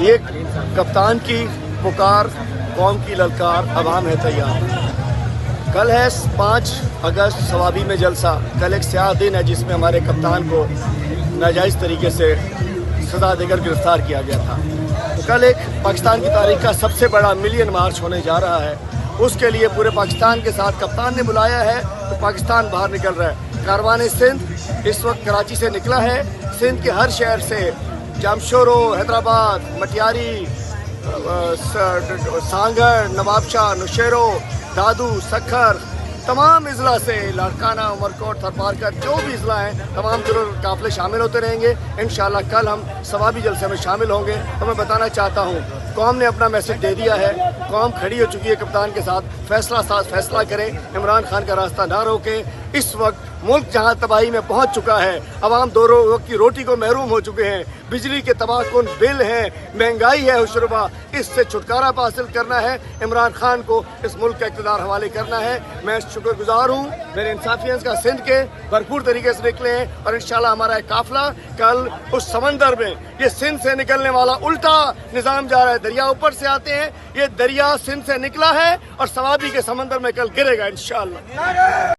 یہ کپتان کی پکار، قوم کی للکار، عوام ہے تیار۔ کل ہے 5 اگست ثوابی میں جلسہ۔ کل ایک سیاہ دن ہے جس میں ہمارے کپتان کو ناجائز طریقے سے سزا دے کر گرفتار کیا گیا تھا۔ تو کل ایک پاکستان کی تاریخ کا سب سے بڑا ملین مارچ ہونے جا رہا ہے۔ اس کے لیے پورے پاکستان کے ساتھ کپتان نے بلایا ہے تو پاکستان باہر نکل رہا ہے۔ کاروان سندھ اس وقت کراچی سے نکلا ہے۔ سندھ کے ہر شہر سے جامشورو، حیدرآباد، مٹیاری، سانگڑ، نواب شاہ، نوشیرو، دادو، سکھر، تمام اضلاع سے لاڑکانہ، عمرکوٹ، تھرپارکر، جو بھی اضلاع ہیں تمام قافلے شامل ہوتے رہیں گے۔ انشاءاللہ کل ہم ثوابی جلسے میں شامل ہوں گے۔ تو میں بتانا چاہتا ہوں قوم نے اپنا میسج دے دیا ہے، قوم کھڑی ہو چکی ہے کپتان کے ساتھ۔ فیصلہ کریں، عمران خان کا راستہ نہ روکیں۔ اس وقت ملک جہاں تباہی میں پہنچ چکا ہے، عوام 2 وقت کی روٹی کو محروم ہو چکے ہیں، بجلی کے تباہ کن بل ہیں، مہنگائی ہے ہوشربا، اس سے چھٹکارا حاصل کرنا ہے، عمران خان کو اس ملک کا اقتدار حوالے کرنا ہے۔ میں شکر گزار ہوں میرے انصافیانس کا سندھ کے بھرپور طریقے سے نکلے ہیں، اور انشاءاللہ ہمارا ایک قافلہ کل اس سمندر میں، یہ سندھ سے نکلنے والا الٹا نظام جا رہا ہے، دریا اوپر سے آتے ہیں، یہ دریا سندھ سے نکلا ہے اور ثوابی کے سمندر میں کل گرے گا انشاءاللہ۔